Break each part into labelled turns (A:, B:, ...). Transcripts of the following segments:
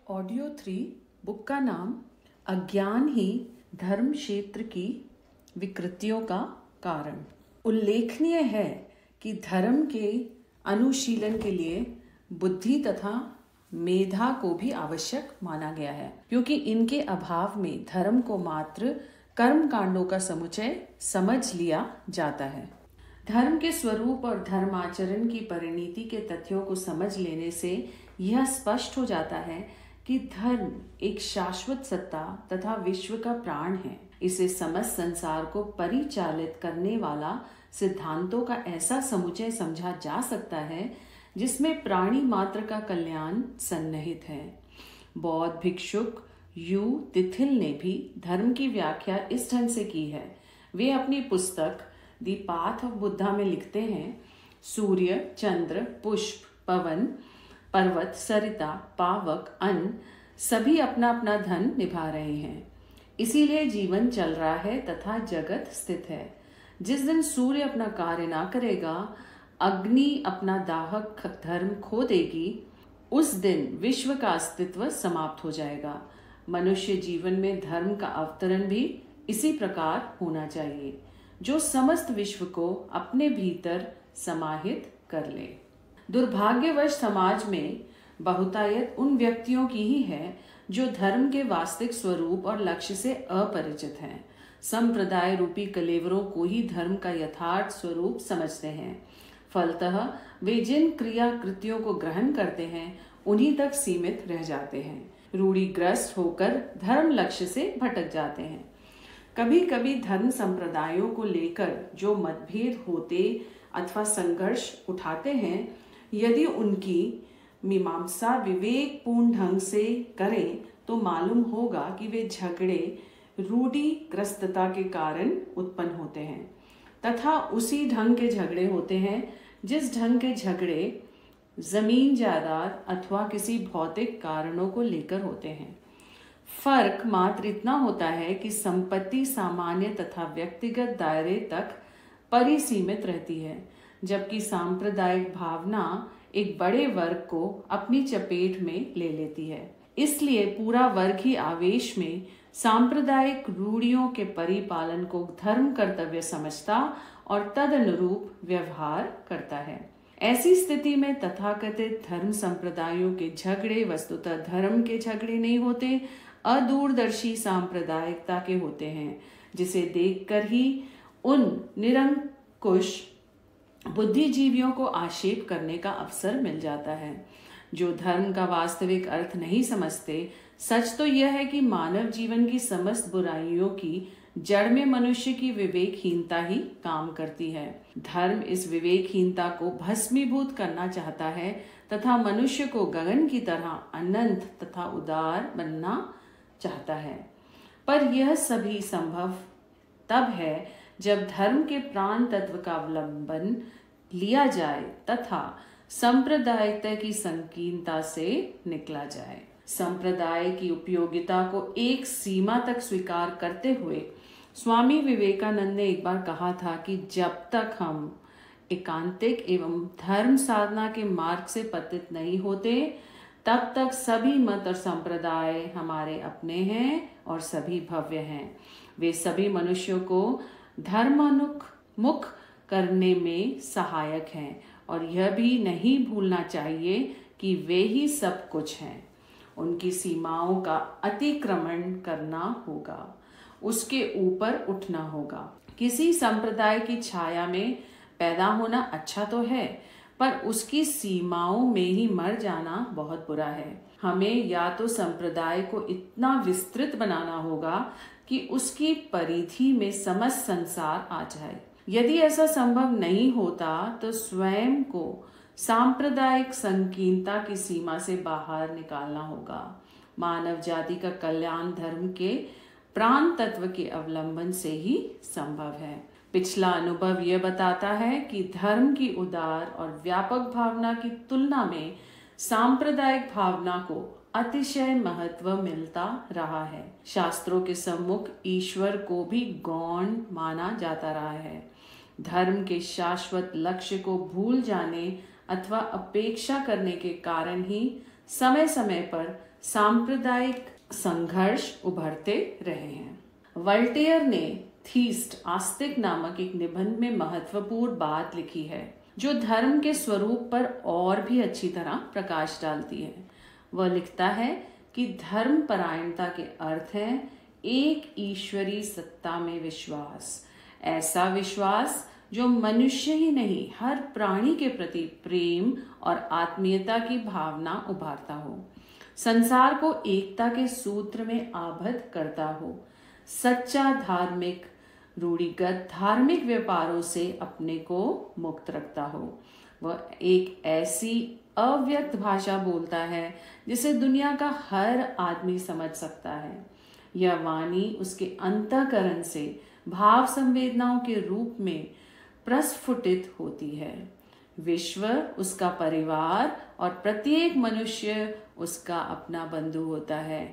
A: Audio 3 book का नाम अज्ञान ही धर्म क्षेत्र की विकृतियों का कारण। उल्लेखनीय है कि धर्म के अनुशीलन के लिए बुद्धि तथा मेधा को भी आवश्यक माना गया है, क्योंकि इनके अभाव में धर्म को मात्र कर्म कांडों का समुच्चय समझ लिया जाता है। धर्म के स्वरूप और धर्माचरण की परिणति के तथ्यों को समझ लेने से यह स्पष्ट हो जाता है कि धर्म एक शाश्वत सत्ता तथा विश्व का प्राण है। इसे समस्त संसार को परिचालित करने वाला सिद्धांतों का ऐसा समुच्चय समझा जा सकता है जिसमें प्राणी मात्र का कल्याण सन्निहित है। बौद्ध भिक्षुक यू तिथिल ने भी धर्म की व्याख्या इस ढंग से की है। वे अपनी पुस्तक द पाथ ऑफ बुद्धा में लिखते हैं, सूर्य, चंद्र, पुष्प, पवन, पर्वत, सरिता, पावक, अन्न सभी अपना अपना धन निभा रहे हैं। इसीलिए जीवन चल रहा है तथा जगत स्थित है। जिस दिन सूर्य अपना कार्य ना करेगा, अग्नि अपना दाहक धर्म खो देगी, उस दिन विश्व का अस्तित्व समाप्त हो जाएगा। मनुष्य जीवन में धर्म का अवतरण भी इसी प्रकार होना चाहिए, जो समस्त विश्व को अपने भीतर समाहित कर ले। दुर्भाग्यवश समाज में बहुतायत उन व्यक्तियों की ही है जो धर्म के वास्तविक स्वरूप और लक्ष्य से अपरिचित हैं। संप्रदाय रूपी कलेवरों को ही धर्म का यथार्थ स्वरूप समझते हैं। फलतः वे जिन क्रिया कृत्यों को ग्रहण करते हैं उन्हीं तक सीमित रह जाते हैं। रूढ़िग्रस्त होकर धर्म लक्ष्य से भटक जाते हैं। कभी कभी धर्म संप्रदायों को लेकर जो मतभेद होते अथवा संघर्ष उठाते हैं, यदि उनकी मीमांसा विवेकपूर्ण ढंग से करें तो मालूम होगा कि वे झगड़े रूढ़िग्रस्तता के कारण उत्पन्न होते हैं तथा उसी ढंग के झगड़े होते हैं जिस ढंग के झगड़े जमीन जायदाद अथवा किसी भौतिक कारणों को लेकर होते हैं। फर्क मात्र इतना होता है कि संपत्ति सामान्य तथा व्यक्तिगत दायरे तक परिसीमित रहती है, जबकि सांप्रदायिक भावना एक बड़े वर्ग को अपनी चपेट में ले लेती है। इसलिए पूरा वर्ग ही आवेश में सांप्रदायिक रूढ़ियों के परिपालन को धर्म कर्तव्य समझता और तदनुरूप व्यवहार करता है। ऐसी स्थिति में तथाकथित धर्म संप्रदायों के झगड़े वस्तुतः धर्म के झगड़े नहीं होते, अदूरदर्शी सांप्रदायिकता के होते हैं, जिसे देखकर ही उन निरंकुश बुद्धिजीवियों को आक्षेप करने का अवसर मिल जाता है, जो धर्म का वास्तविक अर्थ नहीं समझते। सच तो यह है कि मानव जीवन की समस्त बुराइयों की जड़ में मनुष्य की विवेकहीनता ही काम करती है। धर्म इस विवेकहीनता को भस्मीभूत करना चाहता है तथा मनुष्य को गगन की तरह अनंत तथा उदार बनना चाहता है। पर यह सभी संभव तब है जब धर्म के प्राण तत्व का अवलंबन लिया जाए तथा सांप्रदायिकता की संकीर्णता से निकला जाए। संप्रदाय की उपयोगिता को एक सीमा तक स्वीकार करते हुए स्वामी विवेकानंद ने एक बार कहा था कि जब तक हम एकांतिक एवं धर्म साधना के मार्ग से पतित नहीं होते, तब तक सभी मत और संप्रदाय हमारे अपने हैं और सभी भव्य हैं। वे सभी मनुष्यों को धर्मानुमुख करने में सहायक हैं और यह भी नहीं भूलना चाहिए कि वे ही सब कुछ हैं। उनकी सीमाओं का अतिक्रमण करना होगा, उसके ऊपर उठना होगा। किसी संप्रदाय की छाया में पैदा होना अच्छा तो है, पर उसकी सीमाओं में ही मर जाना बहुत बुरा है। हमें या तो संप्रदाय को इतना विस्तृत बनाना होगा कि उसकी परिधि में समस्त संसार आ जाए। यदि ऐसा संभव नहीं होता तो स्वयं को सांप्रदायिक संकीर्णता की सीमा से बाहर निकालना होगा। मानव जाति का कल्याण धर्म के प्राण तत्व के अवलंबन से ही संभव है। पिछला अनुभव यह बताता है कि धर्म की उदार और व्यापक भावना की तुलना में सांप्रदायिक भावना को अतिशय महत्व मिलता रहा है। शास्त्रों के सम्मुख ईश्वर को भी गौण माना जाता रहा है। धर्म के शाश्वत लक्ष्य को भूल जाने अथवा अपेक्षा करने के कारण ही समय समय पर सांप्रदायिक संघर्ष उभरते रहे हैं। वोल्टेयर ने थीस्ट आस्तिक नामक एक निबंध में महत्वपूर्ण बात लिखी है जो धर्म के स्वरूप पर और भी अच्छी तरह प्रकाश डालती है। वह लिखता है कि धर्म परायणता के अर्थ है एक ईश्वरीय सत्ता में विश्वास, ऐसा विश्वास जो मनुष्य ही नहीं हर प्राणी के प्रति प्रेम और आत्मीयता की भावना उभारता हो, संसार को एकता के सूत्र में आबद्ध करता हो, सच्चा धार्मिक रूढ़िगत धार्मिक व्यापारों से अपने को मुक्त रखता हो। वह एक ऐसी अव्यक्त भाषा बोलता है जिसे दुनिया का हर आदमी समझ सकता है। यह वाणी उसके अंतःकरण से भाव संवेदनाओं के रूप में प्रस्फुटित होती है। विश्व उसका परिवार और प्रत्येक मनुष्य उसका अपना बंधु होता है।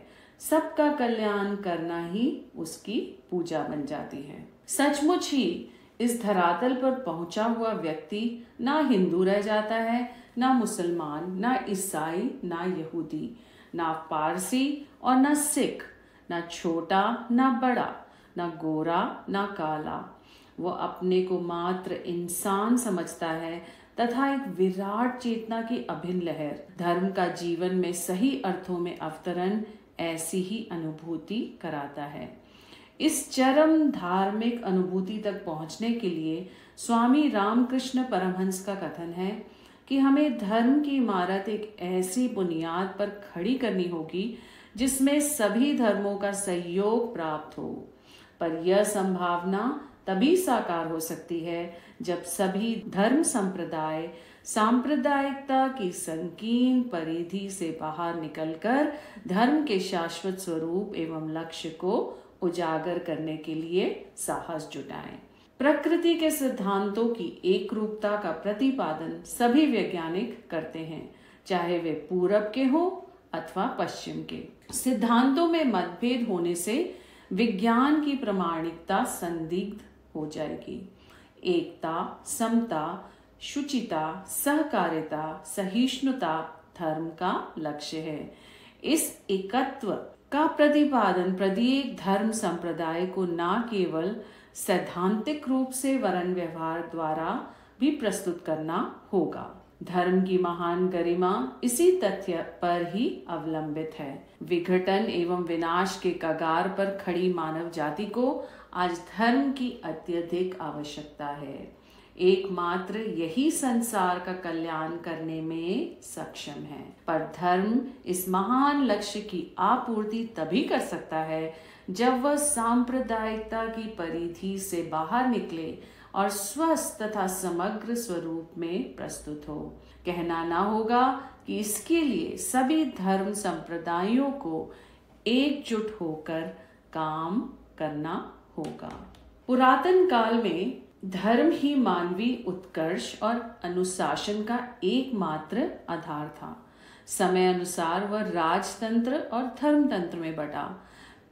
A: सबका कल्याण करना ही उसकी पूजा बन जाती है। सचमुच ही इस धरातल पर पहुंचा हुआ व्यक्ति ना हिंदू रह जाता है, ना मुसलमान, ना ईसाई, ना यहूदी, ना पारसी और ना सिख, ना छोटा ना बड़ा, ना गोरा ना काला। वो अपने को मात्र इंसान समझता है तथा एक विराट चेतना की अभिन्न लहर धर्म का जीवन में सही अर्थों में अवतरण ऐसी ही अनुभूति कराता है। इस चरम धार्मिक अनुभूति तक पहुंचने के लिए स्वामी रामकृष्ण परमहंस का कथन है कि हमें धर्म की इमारत एक ऐसी बुनियाद पर खड़ी करनी होगी जिसमें सभी धर्मों का सहयोग प्राप्त हो। पर यह संभावना तभी साकार हो सकती है जब सभी धर्म संप्रदाय सांप्रदायिकता की संकीर्ण परिधि से बाहर निकलकर धर्म के शाश्वत स्वरूप एवं लक्ष्य को उजागर करने के लिए साहस जुटाएं। प्रकृति के सिद्धांतों की एक रूपता का प्रतिपादन सभी वैज्ञानिक करते हैं, चाहे वे पूरब के हो अथवा पश्चिम के। सिद्धांतों में मतभेद होने से विज्ञान की प्रामाणिकता संदिग्ध हो जाएगी। एकता, समता, शुचिता, सहकारिता, सहिष्णुता धर्म का लक्ष्य है। इस एकत्व का प्रतिपादन प्रत्येक धर्म संप्रदाय को न केवल सैद्धांतिक रूप से वरन व्यवहार द्वारा भी प्रस्तुत करना होगा। धर्म की महान गरिमा इसी तथ्य पर ही अवलंबित है। विघटन एवं विनाश के कगार पर खड़ी मानव जाति को आज धर्म की अत्यधिक आवश्यकता है। एकमात्र यही संसार का कल्याण करने में सक्षम है। पर धर्म इस महान लक्ष्य की आपूर्ति तभी कर सकता है जब वह सांप्रदायिकता की परिधि से बाहर निकले और स्वस्थ तथा समग्र स्वरूप में प्रस्तुत हो। कहना ना होगा कि इसके लिए सभी धर्म संप्रदायों को एकजुट होकर काम करना होगा। पुरातन काल में धर्म ही मानवीय उत्कर्ष और अनुशासन का एकमात्र आधार था। समय अनुसार वह राजतंत्र और धर्मतंत्र में बटा,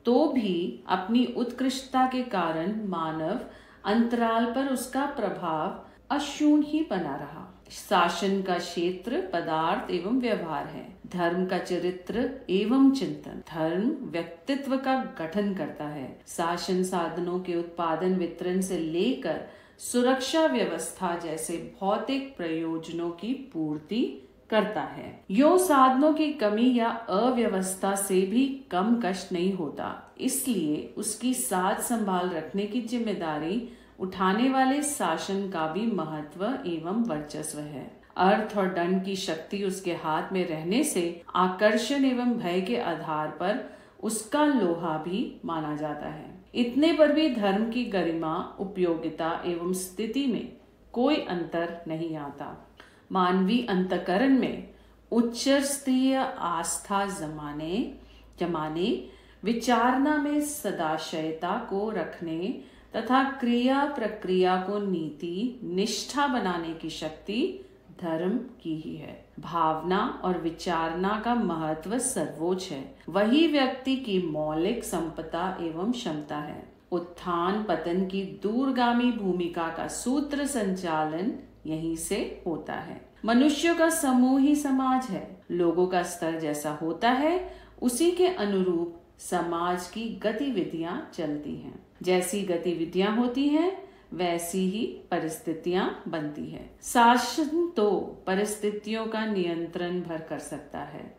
A: तो भी अपनी उत्कृष्टता के कारण मानव अंतराल पर उसका प्रभाव अशून्य ही बना रहा। शासन का क्षेत्र पदार्थ एवं व्यवहार है, धर्म का चरित्र एवं चिंतन। धर्म व्यक्तित्व का गठन करता है। शासन साधनों के उत्पादन वितरण से लेकर सुरक्षा व्यवस्था जैसे भौतिक प्रयोजनों की पूर्ति करता है। यो साधनों की कमी या अव्यवस्था से भी कम कष्ट नहीं होता, इसलिए उसकी साथ संभाल रखने की जिम्मेदारी उठाने वाले शासन का भी महत्व एवं वर्चस्व है। अर्थ और दंड की शक्ति उसके हाथ में रहने से आकर्षण एवं भय के आधार पर उसका लोहा भी माना जाता है। इतने पर भी धर्म की गरिमा, उपयोगिता एवं स्थिति में कोई अंतर नहीं आता। मानवीय अंतकरण में उच्च स्तरीय आस्था जमाने विचारना में सदाशयता को रखने तथा क्रिया प्रक्रिया को नीति निष्ठा बनाने की शक्ति धर्म की ही है। भावना और विचारना का महत्व सर्वोच्च है। वही व्यक्ति की मौलिक संपदा एवं क्षमता है। उत्थान पतन की दूरगामी भूमिका का सूत्र संचालन यहीं से होता है। मनुष्यों का समूह ही समाज है। लोगों का स्तर जैसा होता है उसी के अनुरूप समाज की गतिविधियां चलती हैं। जैसी गतिविधियां होती हैं वैसी ही परिस्थितियां बनती है। शासन तो परिस्थितियों का नियंत्रण भर कर सकता है,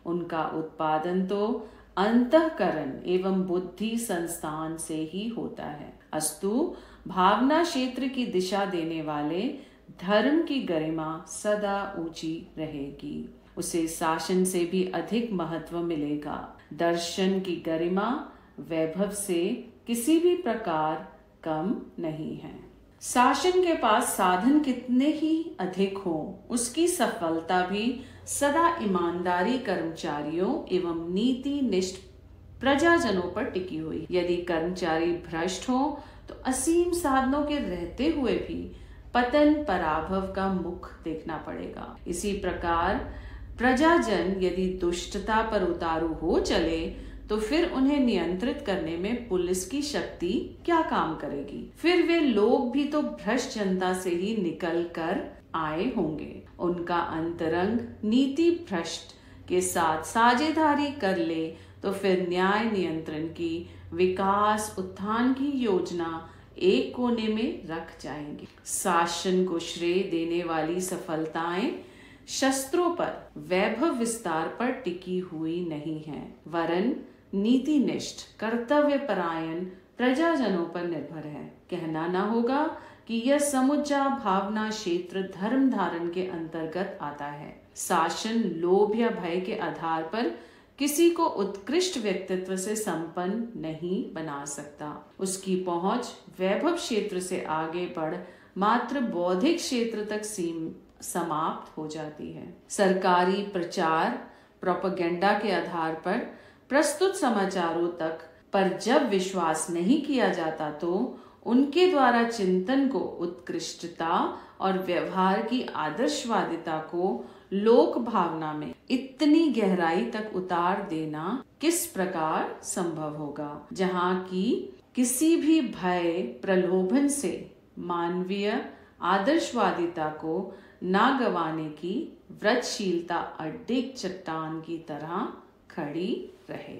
A: उनका उत्पादन तो अंतःकरण एवं बुद्धि संस्थान से ही होता है। अस्तु भावना क्षेत्र की दिशा देने वाले धर्म की गरिमा सदा ऊंची रहेगी, उसे शासन से भी अधिक महत्व मिलेगा। दर्शन की गरिमा वैभव से किसी भी प्रकार कम नहीं है। शासन के पास साधन कितने ही अधिक हो, उसकी सफलता भी सदा ईमानदारी कर्मचारियों एवं नीति निष्ठ प्रजाजनों पर टिकी हुई। यदि कर्मचारी भ्रष्ट हो तो असीम साधनों के रहते हुए भी पतन पराभव का मुख देखना पड़ेगा। इसी प्रकार प्रजाजन यदि दुष्टता पर उतारू हो चले तो फिर उन्हें नियंत्रित करने में पुलिस की शक्ति क्या काम करेगी। फिर वे लोग भी तो भ्रष्ट जनता से ही निकल कर आए होंगे। उनका अंतरंग नीति भ्रष्ट के साथ साझेदारी कर ले तो फिर न्याय नियंत्रण की विकास उत्थान की योजना एक कोने में रख जाएंगे। शासन को श्रेय देने वाली सफलताएं शस्त्रों पर वैभव विस्तार पर टिकी हुई नहीं है, वरन नीतिनिष्ठ कर्तव्य परायण प्रजाजनों पर निर्भर है। कहना न होगा कि यह समुच्चा भावना क्षेत्र धर्म धारण के अंतर्गत आता है। शासन लोभ या भय के आधार पर किसी को उत्कृष्ट व्यक्तित्व से संपन्न नहीं बना सकता। उसकी पहुंच वैभव क्षेत्र से आगे बढ़ मात्र बौद्धिक क्षेत्र तक समाप्त हो जाती है। सरकारी प्रचार प्रोपेगेंडा के आधार पर प्रस्तुत समाचारों तक पर जब विश्वास नहीं किया जाता तो उनके द्वारा चिंतन को उत्कृष्टता और व्यवहार की आदर्शवादिता को लोक भावना में इतनी गहराई तक उतार देना किस प्रकार संभव होगा, जहाँ की किसी भी भय प्रलोभन से मानवीय आदर्शवादिता को ना गंवाने की व्रतशीलता अडिग चट्टान की तरह खड़ी रहे।